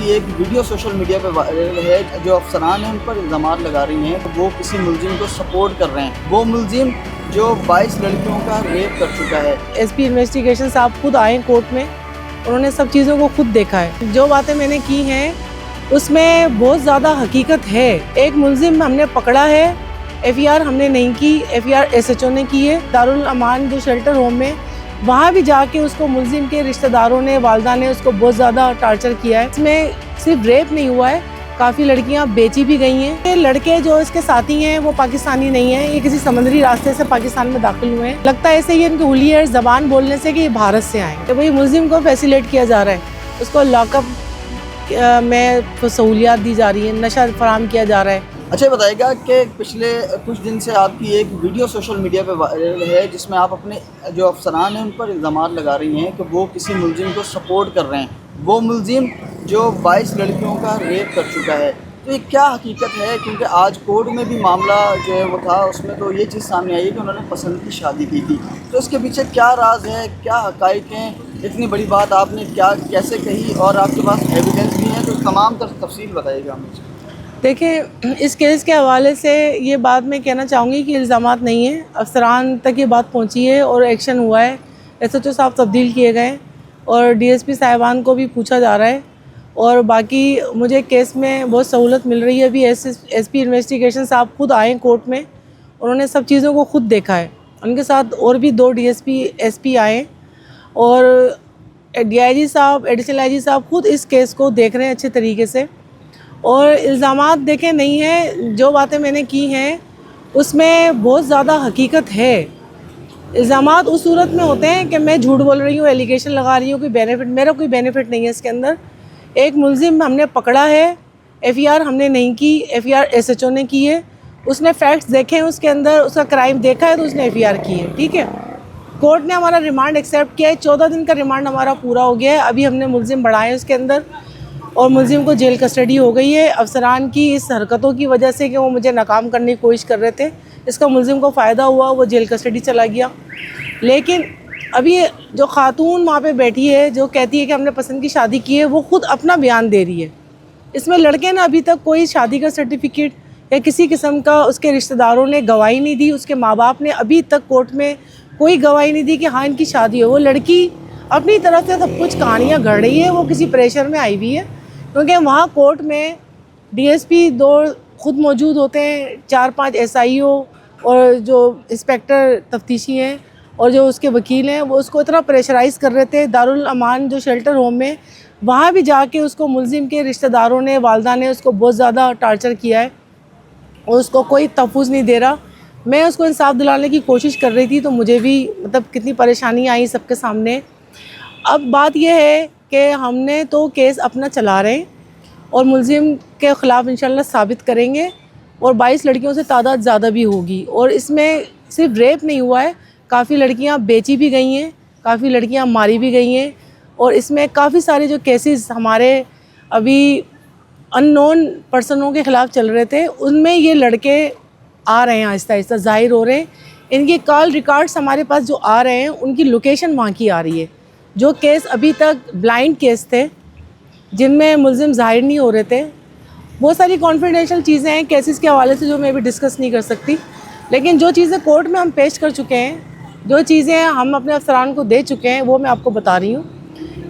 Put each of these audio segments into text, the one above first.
की एक video social media पे वायरल है। जो अफसरान हैं उन पर इल्ज़ामात लगा रही हैं कि वो किसी मुलजिम को सपोर्ट कर रहे हैं। वो मुलजिम जो 22 लड़कियों का रेप कर चुका है। एसपी इन्वेस्टिगेशन साहब खुद आए कोर्ट में, उन्होंने सब चीज़ों को खुद देखा है। जो बातें मैंने की हैं उसमें बहुत ज़्यादा हकीकत है। एक मुलजिम हमने पकड़ा है, एफआईआर हमने नहीं की, एफआईआर एसएचओ ने की है। दारुल अमान जो शेल्टर होम में, वहाँ भी जाके उसको मुलजिम के रिश्तेदारों ने, वालदा ने उसको बहुत ज़्यादा टार्चर किया है। इसमें सिर्फ रेप नहीं हुआ है, काफ़ी लड़कियां बेची भी गई हैं। ये लड़के जो इसके साथी हैं वो पाकिस्तानी नहीं हैं, ये किसी समुद्री रास्ते से पाकिस्तान में दाखिल हुए हैं। लगता है ऐसे ही इनकी हुलियर ज़बान बोलने से कि ये भारत से आए। तो भाई मुलजिम को फैसिलेट किया जा रहा है, उसको लॉकअप में सहूलियात दी जा रही है, नशा फराहम किया जा रहा है। अच्छा बताइएगा कि पिछले कुछ दिन से आपकी एक वीडियो सोशल मीडिया पे वायरल है जिसमें आप अपने जो अफसरान हैं उन पर इल्ज़ामात लगा रही हैं कि वो किसी मुलजिम को सपोर्ट कर रहे हैं। वो मुलजिम जो 22 लड़कियों का रेप कर चुका है। तो ये क्या हकीकत है? क्योंकि आज कोर्ट में भी मामला जो है वो था, उसमें तो ये चीज़ सामने आई है कि उन्होंने पसंद की शादी की थी। तो इसके पीछे क्या राज है, क्या हक़ाइक़ हैं? इतनी बड़ी बात आपने क्या कैसे कही और आपके पास एविडेंस भी हैं, तो तमाम तफसील बताइएगा मुझे। देखिए, इस केस के हवाले से ये बात मैं कहना चाहूँगी कि इल्ज़ामात नहीं है, अफसरान तक ये बात पहुँची है और एक्शन हुआ है। एसएचओ साहब तब्दील किए गए और डीएसपी साहिबान को भी पूछा जा रहा है और बाकी मुझे केस में बहुत सहूलत मिल रही है। अभी एसपी इन्वेस्टिगेशन साहब खुद आए कोर्ट में, उन्होंने सब चीज़ों को खुद देखा है। उनके साथ और भी 2 डीएसपी एसपी आए और डीआईजी साहब, एडिशनल आईजी साहब खुद इस केस को देख रहे हैं अच्छे तरीके से। और इल्ज़ामात देखें नहीं है, जो बातें मैंने की हैं उसमें बहुत ज़्यादा हकीकत है। इल्ज़ामात उस सूरत में होते हैं कि मैं झूठ बोल रही हूँ, एलिगेशन लगा रही हूँ, कोई बेनिफिट, मेरा कोई बेनिफिट नहीं है इसके अंदर। एक मुलजिम हमने पकड़ा है, एफआईआर हमने नहीं की, एफआईआर एसएचओ ने की है। उसने फैक्ट्स देखे हैं, उसके अंदर उसका क्राइम देखा है तो उसने एफआईआर की है। ठीक है, कोर्ट ने हमारा रिमांड एक्सेप्ट किया है, 14 दिन का रिमांड हमारा पूरा हो गया है। अभी हमने मुलजिम बढ़ाए उसके अंदर और मुलजिम को जेल कस्टडी हो गई है। अफसरान की इस हरकतों की वजह से कि वो मुझे नाकाम करने की कोशिश कर रहे थे, इसका मुलजिम को फ़ायदा हुआ, वो जेल कस्टडी चला गया। लेकिन अभी जो खातून वहाँ पे बैठी है जो कहती है कि हमने पसंद की शादी की है, वो खुद अपना बयान दे रही है। इसमें लड़के ने अभी तक कोई शादी का सर्टिफिकेट या किसी किस्म का उसके रिश्तेदारों ने गवाही नहीं दी, उसके माँ बाप ने अभी तक कोर्ट में कोई गवाही नहीं दी कि हाँ इनकी शादी हो। वो लड़की अपनी तरफ से सब कुछ कहानियाँ गढ़ रही है, वो किसी प्रेशर में आई हुई है। क्योंकि वहाँ कोर्ट में डीएसपी 2 खुद मौजूद होते हैं, 4-5 एसआईओ और जो इंस्पेक्टर तफ्तीशी हैं और जो उसके वकील हैं, वो उसको इतना प्रेशराइज़ कर रहे थे। दारुल अमान जो शेल्टर होम में, वहाँ भी जाके उसको मुलजिम के रिश्तेदारों ने, वालदा ने उसको बहुत ज़्यादा टार्चर किया है और उसको कोई तहफ़्फ़ुज़ नहीं दे रहा। मैं उसको इंसाफ दिलाने की कोशिश कर रही थी, तो मुझे भी मतलब कितनी परेशानी आई सबके सामने। अब बात यह है कि हमने तो केस अपना चला रहे हैं और मुलजिम के ख़िलाफ़ इंशाल्लाह साबित करेंगे और 22 लड़कियों से तादाद ज़्यादा भी होगी। और इसमें सिर्फ रेप नहीं हुआ है, काफ़ी लड़कियां बेची भी गई हैं, काफ़ी लड़कियां मारी भी गई हैं। और इसमें काफ़ी सारे जो केसेस हमारे अभी अननोन पर्सनों के ख़िलाफ़ चल रहे थे, उनमें ये लड़के आ रहे हैं, आहिस्ता आहिस्ता ज़ाहिर हो रहे हैं। इनके कॉल रिकॉर्ड्स हमारे पास जो आ रहे हैं, उनकी लोकेशन वहाँ की आ रही है। जो केस अभी तक ब्लाइंड केस थे, जिनमें मुलजिम ज़ाहिर नहीं हो रहे थे, बहुत सारी कॉन्फिडेंशियल चीज़ें हैं केसेस के हवाले से जो मैं अभी डिस्कस नहीं कर सकती। लेकिन जो चीज़ें कोर्ट में हम पेश कर चुके हैं, जो चीज़ें हम अपने अफसरान को दे चुके हैं, वो मैं आपको बता रही हूँ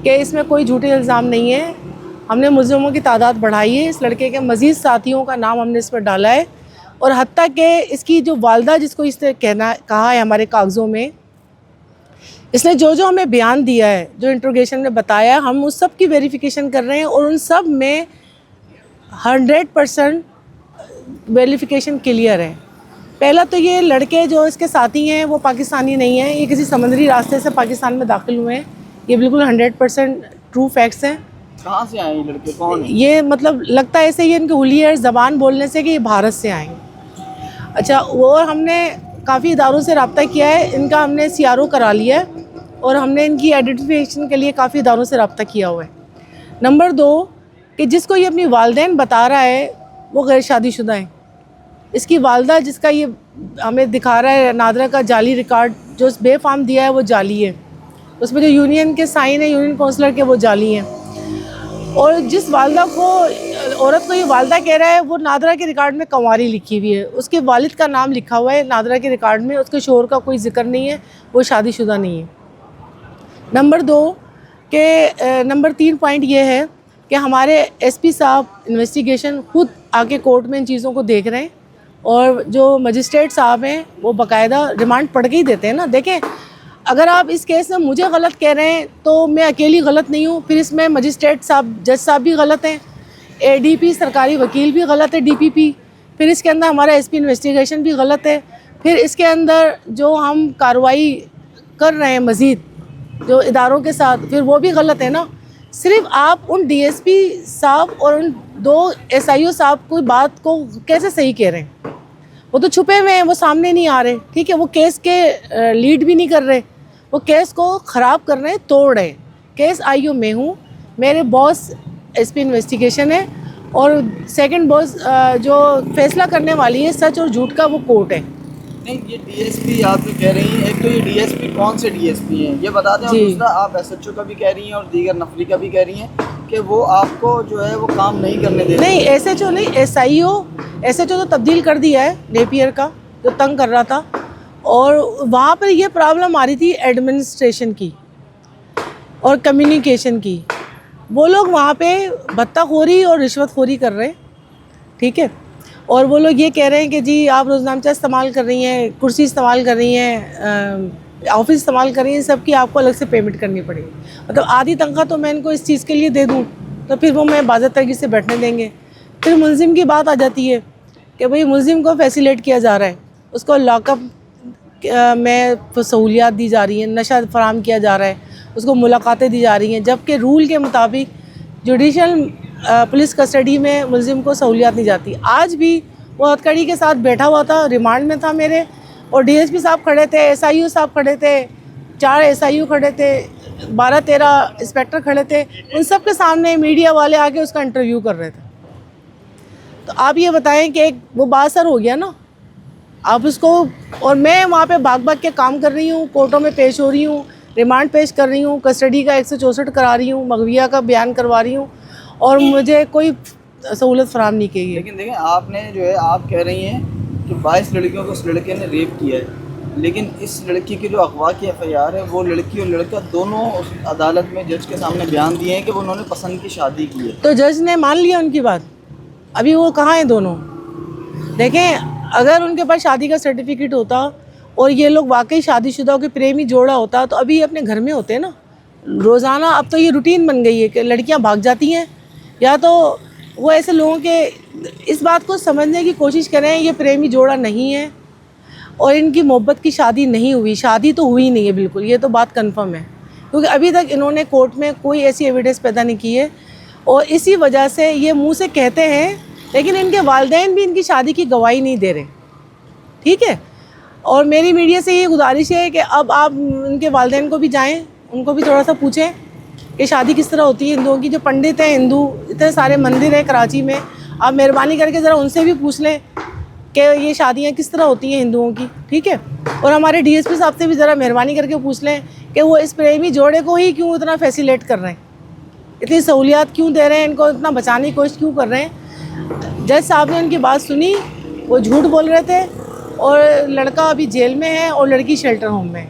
कि इसमें कोई झूठे इल्ज़ाम नहीं है। हमने मुलजिमों की तादाद बढ़ाई है, इस लड़के के मज़ीद साथियों का नाम हमने इस पर डाला है और हत्ता कि इसकी जो वालदा, जिसको इस तरह कहा है हमारे कागज़ों में, इसने जो हमें बयान दिया है, जो इंट्रोगेशन में बताया, हम उस सब की वेरिफिकेशन कर रहे हैं और उन सब में 100% वेरिफिकेशन क्लियर है। पहला तो ये लड़के जो इसके साथी हैं वो पाकिस्तानी नहीं हैं, ये किसी समुद्री रास्ते से पाकिस्तान में दाखिल हुए हैं। ये बिल्कुल 100% ट्रू फैक्ट्स हैं। कहाँ से आए ये लड़के, कौन है? ये मतलब लगता है ऐसे ही इनके हुलियर ज़बान बोलने से कि ये भारत से आएँ। अच्छा, और हमने काफ़ी इदारों से रब्ता किया है, इनका हमने सीआरओ करा लिया है और हमने इनकी आइडेंटिफिकेशन के लिए काफ़ी इदारों से रब्ता किया हुआ है। नंबर 2 कि जिसको ये अपनी वालदैन बता रहा है वो गैर शादीशुदा है। इसकी वालदा जिसका ये हमें दिखा रहा है नादरा का जाली रिकॉर्ड, जो इस बेफाम दिया है वो जाली है। उसमें जो यूनियन के साइन है यूनियन काउंसलर के, वो जाली हैं। और जिस वालदा को, औरत को ये वालदा कह रहा है, वो नादरा के रिकॉर्ड में कंवारी लिखी हुई है, उसके वालिद का नाम लिखा हुआ है नादरा के रिकॉर्ड में, उसके शोहर का कोई जिक्र नहीं है, वो शादीशुदा नहीं है। नंबर 2 के नंबर 3 पॉइंट ये है कि हमारे एसपी साहब इन्वेस्टिगेशन खुद आके कोर्ट में इन चीज़ों को देख रहे हैं, और जो मजिस्ट्रेट साहब हैं वो बाकायदा रिमांड पढ़ के ही देते हैं ना। देखें, अगर आप इस केस में मुझे गलत कह रहे हैं तो मैं अकेली गलत नहीं हूँ, फिर इसमें मजिस्ट्रेट साहब, जज साहब भी गलत हैं, एडीपी सरकारी वकील भी गलत है, डीपीपी, फिर इसके अंदर हमारा एसपी इन्वेस्टिगेशन भी गलत है, फिर इसके अंदर जो हम कार्रवाई कर रहे हैं मज़ीद जो इदारों के साथ, फिर वो भी गलत है ना। सिर्फ आप उन डीएसपी साहब और उन 2 एसआईओ साहब को बात को कैसे सही कह रहे हैं? वो तो छुपे हुए हैं, वो सामने नहीं आ रहे, ठीक है, वो केस के लीड भी नहीं कर रहे, वो केस को ख़राब कर रहे हैं, तोड़ रहे हैं। केस आईओ मैं हूँ, मेरे बॉस एसपी इन्वेस्टिगेशन है, और सेकंड बॉस जो फैसला करने वाली है सच और झूठ का, वो कोर्ट है। नहीं, ये डीएसपी आप जो कह रही हैं, एक तो ये डीएसपी कौन से डीएसपी हैं ये बता दें, और दूसरा आप एसएचओ का भी कह रही हैं और दीगर नफरी का भी कह रही हैं कि वो आपको जो है वो काम नहीं करने दे रहे। नहीं, एसएचओ नहीं, एसएचओ तो तब्दील कर दिया है नेपियर का, जो तंग कर रहा था, और वहाँ पर ये प्रॉब्लम आ रही थी एडमिनिस्ट्रेशन की और कम्युनिकेशन की। वो लोग वहाँ पे भत्ताखोरी और रिश्वतखोरी कर रहे हैं, ठीक है, और वो लोग ये कह रहे हैं कि जी आप रोज़नामचा इस्तेमाल कर रही हैं, कुर्सी इस्तेमाल कर रही हैं, ऑफिस इस्तेमाल कर रही हैं, सबकी आपको अलग से पेमेंट करनी पड़ेगी। मतलब आधी तनख्वाह तो मैं इनको इस चीज़ के लिए दे दूँ तो फिर वो मैं बाज़ाब्ता से बैठने देंगे। फिर मुलजिम की बात आ जाती है कि भाई मुलजिम को फैसिलेट किया जा रहा है, उसको लॉकअप में सहूलियात दी जा रही हैं, नशा फराम किया जा रहा है, उसको मुलाकातें दी जा रही हैं, जबकि रूल के मुताबिक जुडिशल पुलिस कस्टडी में मुलजिम को सहूलियात नहीं जाती। आज भी वो हथकड़ी के साथ बैठा हुआ था, रिमांड में था मेरे, और डीएसपी साहब खड़े थे, एसआईयू साहब खड़े थे, 4 एसआईयू खड़े थे, 12-13 इंस्पेक्टर खड़े थे, उन सब के सामने मीडिया वाले आके उसका इंटरव्यू कर रहे थे। तो आप ये बताएं कि एक वो बासर हो गया ना आप उसको, और मैं वहाँ पे भाग भाग के काम कर रही हूँ, कोर्टों में पेश हो रही हूँ, रिमांड पेश कर रही हूँ, कस्टडी का 164 करा रही हूँ, मगविया का बयान करवा रही हूँ, और मुझे कोई सहूलत फराम नहीं की है। लेकिन देखें, आपने जो है आप कह रही हैं कि 22 लड़कियों को उस लड़के ने रेप किया है, लेकिन इस लड़की की जो अगवा की FIR है, वो लड़की और लड़का दोनों उस अदालत में जज के सामने बयान दिए हैं कि उन्होंने पसंद की शादी की है। तो जज ने मान लिया उनकी बात, अभी वो कहाँ हैं दोनों? देखें, अगर उनके पास शादी का सर्टिफिकेट होता और ये लोग वाकई शादीशुदा के प्रेमी जोड़ा होता तो अभी अपने घर में होते ना रोज़ाना। अब तो ये रूटीन बन गई है कि लड़कियां भाग जाती हैं, या तो वो ऐसे लोगों के, इस बात को समझने की कोशिश करें ये प्रेमी जोड़ा नहीं है और इनकी मोहब्बत की शादी नहीं हुई, शादी तो हुई नहीं है बिल्कुल, ये तो बात कंफर्म है, क्योंकि अभी तक इन्होंने कोर्ट में कोई ऐसी एविडेंस पैदा नहीं की है, और इसी वजह से ये मुंह से कहते हैं लेकिन इनके वालिदैन भी इनकी शादी की गवाही नहीं दे रहे, ठीक है। और मेरी मीडिया से ये गुजारिश है कि अब आप उनके वालिदैन को भी जाएं, उनको भी थोड़ा सा पूछें कि शादी किस तरह होती है हिंदुओं की। जो पंडित हैं हिंदू, इतने सारे मंदिर हैं कराची में, आप मेहरबानी करके ज़रा उनसे भी पूछ लें कि ये शादियाँ किस तरह होती हैं हिंदुओं की, ठीक है। और हमारे DSP साहब से भी ज़रा मेहरबानी करके पूछ लें कि वो इस प्रेमी जोड़े को ही क्यों इतना फैसिलेट कर रहे हैं, इतनी सहूलियात क्यों दे रहे हैं, इनको इतना बचाने की कोशिश क्यों कर रहे हैं। जज साहब ने उनकी बात सुनी, वो झूठ बोल रहे थे, और लड़का अभी जेल में है और लड़की शेल्टर होम में।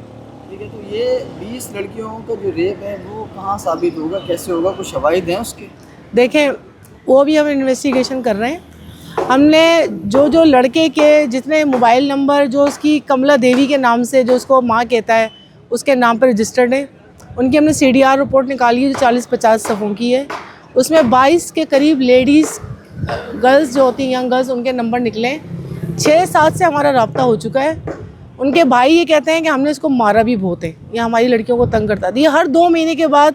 ठीक है, तो ये 20 लड़कियों का जो रेप है वो कहाँ साबित होगा, कैसे होगा, कुछ शवाहिद हैं उसके? देखें, वो भी हम इन्वेस्टिगेशन कर रहे हैं। हमने जो लड़के के जितने मोबाइल नंबर जो उसकी कमला देवी के नाम से, जो उसको माँ कहता है, उसके नाम पर रजिस्टर्ड है, उनकी हमने CDR रिपोर्ट निकाली है जो 40-50 सफ़ों की है। उसमें 22 के करीब लेडीज़, गर्ल्स जो होती हैं, यंग गर्ल्स, उनके नंबर निकले। 6-7 से हमारा रब्ता हो चुका है। उनके भाई ये कहते हैं कि हमने इसको मारा भी बहुत है, ये हमारी लड़कियों को तंग करता है। ये हर 2 महीने के बाद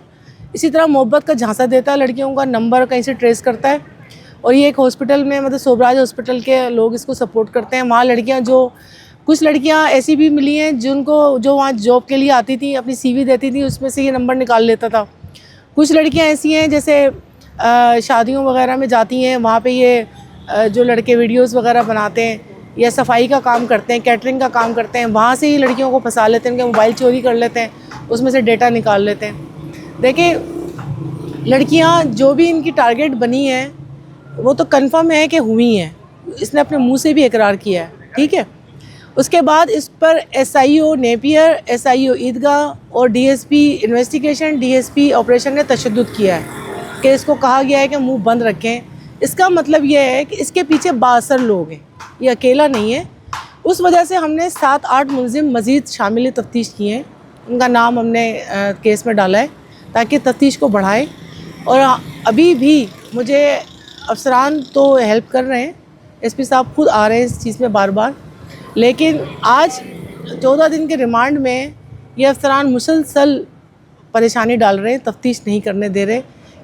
इसी तरह मोहब्बत का झांसा देता है, लड़कियों का नंबर कहीं से ट्रेस करता है, और ये एक हॉस्पिटल में, मतलब सोबराज हॉस्पिटल के लोग इसको सपोर्ट करते हैं। वहाँ लड़कियाँ, जो कुछ लड़कियाँ ऐसी भी मिली हैं जिनको, जो वहाँ जॉब के लिए आती थी, अपनी CV देती थी, उसमें से ये नंबर निकाल लेता था। कुछ लड़कियाँ ऐसी हैं जैसे शादियों वगैरह में जाती हैं, वहाँ पे ये जो लड़के वीडियोस वगैरह बनाते हैं या सफाई का काम करते हैं, कैटरिंग का काम करते हैं, वहाँ से ही लड़कियों को फंसा लेते हैं, उनके मोबाइल चोरी कर लेते हैं, उसमें से डेटा निकाल लेते हैं। देखिए, लड़कियां जो भी इनकी टारगेट बनी हैं वो तो कंफर्म है कि हुई हैं, इसने अपने मुंह से भी इकरार किया है, ठीक है। उसके बाद इस पर एसआईओ नेपियर, एसआईओ ईदगाह और डीएसपी इन्वेस्टिगेशन, डीएसपी ऑपरेशन ने तशद्दुद किया है कि इसको कहा गया है कि मुंह बंद रखें। इसका मतलब यह है कि इसके पीछे बाअसर लोग हैं, ये अकेला नहीं है। उस वजह से हमने 7-8 मुलजिम मज़ीद शामिल तफ्तीश किए हैं, उनका नाम हमने केस में डाला है ताकि तफ्तीश को बढ़ाएं। और अभी भी मुझे अफसरान तो हेल्प कर रहे हैं, एसपी साहब खुद आ रहे हैं इस चीज़ में बार बार, लेकिन आज 14 दिन के रिमांड में ये अफसरान मुसलसल परेशानी डाल रहे हैं, तफ्तीश नहीं करने दे रहे।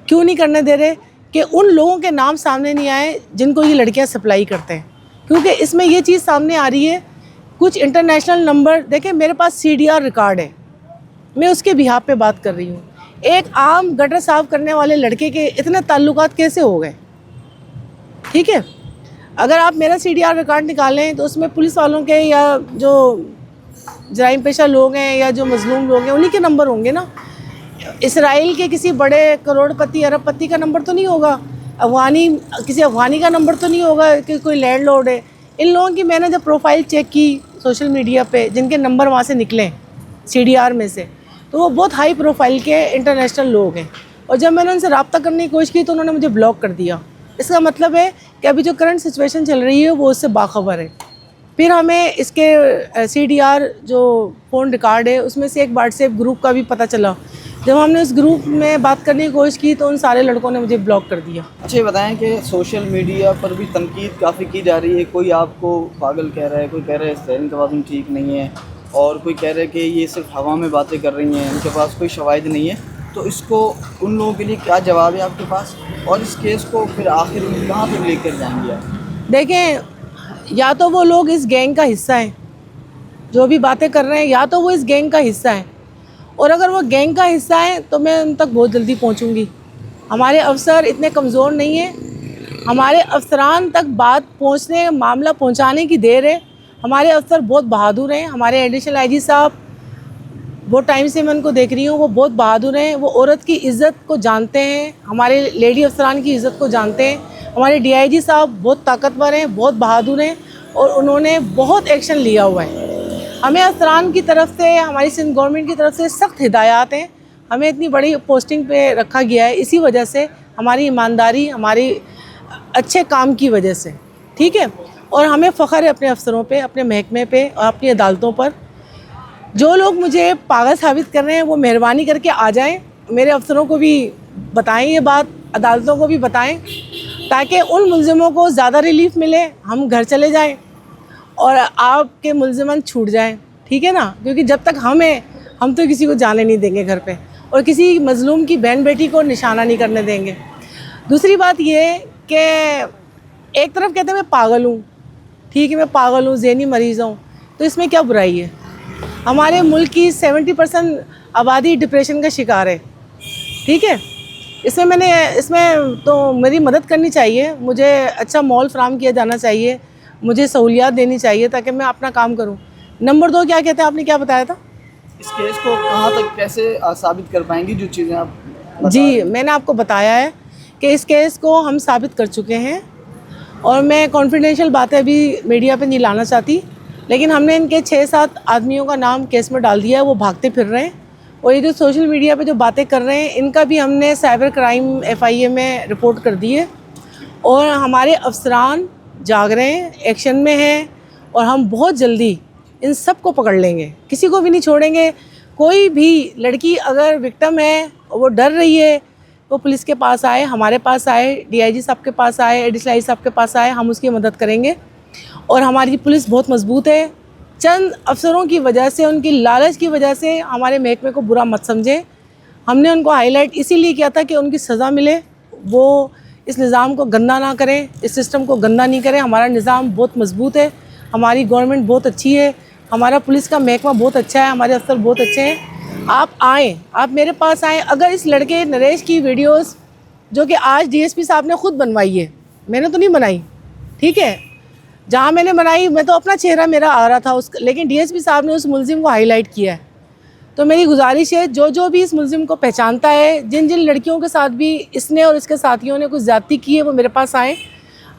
क्यों नहीं करने दे रहे? कि उन लोगों के नाम सामने नहीं आए जिनको ये लड़कियां सप्लाई करते हैं, क्योंकि इसमें ये चीज़ सामने आ रही है। कुछ इंटरनेशनल नंबर देखें, मेरे पास सीडीआर रिकॉर्ड है, मैं उसके बिहाफ पे बात कर रही हूँ। एक आम गटर साफ़ करने वाले लड़के के इतने ताल्लुकात कैसे हो गए? ठीक है, अगर आप मेरा सीडीआर रिकॉर्ड निकालें तो उसमें पुलिस वालों के या जो जराइम पेशा लोग हैं या जो मजलूम लोग हैं उन्हीं के नंबर होंगे ना। इसराइल के किसी बड़े करोड़पति अरबपति का नंबर तो नहीं होगा, किसी अफ़गानी का नंबर तो नहीं होगा कि कोई लैंडलॉर्ड है। इन लोगों की मैंने जब प्रोफाइल चेक की सोशल मीडिया पे, जिनके नंबर वहाँ से निकले सीडीआर में से, तो वो बहुत हाई प्रोफाइल के इंटरनेशनल लोग हैं। और जब मैंने उनसे रब्ता करने की कोशिश की तो उन्होंने मुझे ब्लॉक कर दिया। इसका मतलब है कि अभी जो करंट सिचुएशन चल रही है वो उससे बाखबर है। फिर हमें इसके सीडीआर जो फ़ोन रिकॉर्ड है उसमें से एक व्हाट्सएप ग्रुप का भी पता चला। जब हमने उस ग्रुप में बात करने की कोशिश की तो उन सारे लड़कों ने मुझे ब्लॉक कर दिया। अच्छा, ये बताएं कि सोशल मीडिया पर भी तनकीद काफ़ी की जा रही है। कोई आपको पागल कह रहा है, कोई कह रहा है स्टाइल तवाज़ुन ठीक नहीं है, और कोई कह रहा है कि ये सिर्फ हवा में बातें कर रही हैं, उनके पास कोई शवाहिद नहीं है। तो इसको उन लोगों के लिए क्या जवाब है आपके पास, और इस केस को फिर आखिर में कहाँ तक लेकर जाएंगे आप? देखें, या तो वो लोग इस गैंग का हिस्सा हैं, जो भी बातें कर रहे हैं, या तो वो इस गैंग का हिस्सा है। और अगर वो गैंग का हिस्सा है तो मैं उन तक बहुत जल्दी पहुंचूंगी। हमारे अफसर इतने कमज़ोर नहीं हैं, हमारे अफसरान तक बात पहुंचने, मामला पहुंचाने की देर है। हमारे अफसर बहुत बहादुर हैं। हमारे एडिशनल आईजी साहब, बहुत टाइम से मैं उनको देख रही हूँ, वो बहुत बहादुर हैं। वो औरत की इज़्ज़त को जानते हैं, हमारे लेडी अफसरान की इज़्ज़त को जानते हैं। हमारे डीआईजी साहब बहुत ताकतवर हैं, बहुत बहादुर हैं, और उन्होंने बहुत एक्शन लिया हुआ है। हमें अफसरान की तरफ से, हमारी सिंध गवर्नमेंट की तरफ से सख्त हिदायत हैं। हमें इतनी बड़ी पोस्टिंग पे रखा गया है इसी वजह से, हमारी ईमानदारी, हमारी अच्छे काम की वजह से, ठीक है। और हमें फ़ख्र है अपने अफसरों पे, अपने महकमे पे और अपनी अदालतों पर। जो लोग मुझे पागल साबित कर रहे हैं वो मेहरबानी करके आ जाएं, मेरे अफसरों को भी बताएं ये बात, अदालतों को भी बताएं, ताकि उन मुलजिमों को ज़्यादा रिलीफ मिले, हम घर चले जाएं और आपके मुलजिमन छूट जाएं, ठीक है ना। क्योंकि जब तक हम तो किसी को जाने नहीं देंगे घर पे, और किसी मज़लूम की बहन बेटी को निशाना नहीं करने देंगे। दूसरी बात ये कि एक तरफ कहते हैं मैं पागल हूँ, ठीक है, मैं पागल हूँ, ज़हनी मरीज़ हूँ, तो इसमें क्या बुराई है? हमारे मुल्क की 70% आबादी डिप्रेशन का शिकार है, ठीक है। इसमें तो मेरी मदद करनी चाहिए, मुझे अच्छा माहौल फराहम किया जाना चाहिए, मुझे सहूलियात देनी चाहिए ताकि मैं अपना काम करूं। नंबर 2 क्या कहते हैं, आपने क्या बताया था? इस केस को कहाँ तक कैसे साबित कर पाएंगी जो चीज़ें आप बता जी, रहे हैं? मैंने आपको बताया है कि इस केस को हम साबित कर चुके हैं, और मैं कॉन्फिडेंशियल बातें अभी मीडिया पे नहीं लाना चाहती, लेकिन हमने इनके 6-7 आदमियों का नाम केस में डाल दिया है, वो भागते फिर रहे हैं। और ये जो सोशल मीडिया पे जो बातें कर रहे हैं, इनका भी हमने साइबर क्राइम FIA में रिपोर्ट कर दी है। और हमारे अफसरान जाग रहे हैं, एक्शन में हैं, और हम बहुत जल्दी इन सब को पकड़ लेंगे, किसी को भी नहीं छोड़ेंगे। कोई भी लड़की अगर विक्टिम है और वो डर रही है, वो पुलिस के पास आए, हमारे पास आए, DIG साहब के पास आए, एडिशनल आईजी साहब के पास आए, हम उसकी मदद करेंगे। और हमारी पुलिस बहुत मजबूत है। चंद अफसरों की वजह से, उनकी लालच की वजह से हमारे महकमे को बुरा मत समझें। हमने उनको हाईलाइट इसीलिए किया था कि उनकी सज़ा मिले, वो इस निज़ाम को गंदा ना करें, इस सिस्टम को गंदा नहीं करें। हमारा निज़ाम बहुत मजबूत है, हमारी गवर्नमेंट बहुत अच्छी है, हमारा पुलिस का महकमा बहुत अच्छा है, हमारे अफसर बहुत अच्छे हैं। आप आएँ, आप मेरे पास आएँ। अगर इस लड़के नरेश की वीडियोस जो कि आज DSP साहब ने ख़ुद बनवाई है, मैंने तो नहीं बनाई, ठीक है, जहाँ मैंने बनाई मैं तो अपना चेहरा मेरा आ रहा था लेकिन DSP साहब ने उस मुलजिम को हाईलाइट किया है। तो मेरी गुजारिश है, जो भी इस मुलजिम को पहचानता है, जिन जिन लड़कियों के साथ भी इसने और इसके साथियों ने कुछ ज़्यादती की है, वो मेरे पास आएँ।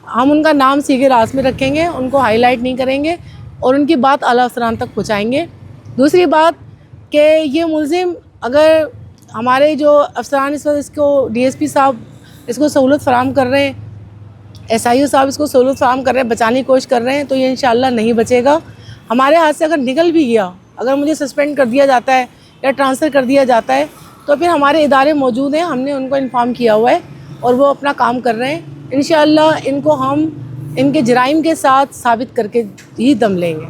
हम उनका नाम सीधे रास में रखेंगे, उनको हाईलाइट नहीं करेंगे और उनकी बात आला अफसरान तक पहुँचाएँगे। दूसरी बात कि ये मुलजिम, अगर हमारे जो अफसरान इस वक्त इसको DSP साहब इसको सहूलत फ़राहम कर रहे हैं, SIO साहब इसको सहूलत फ़राहम कर रहे हैं, बचाने की कोशिश कर रहे हैं, तो ये इंशाअल्लाह नहीं बचेगा। हमारे हाथ से अगर निकल भी गया, अगर मुझे सस्पेंड कर दिया जाता है या ट्रांसफ़र कर दिया जाता है, तो फिर हमारे इदारे मौजूद हैं, हमने उनको इन्फॉर्म किया हुआ है और वो अपना काम कर रहे हैं। इंशाअल्लाह इनको हम इनके जराइम के साथ साबित करके ही दम लेंगे।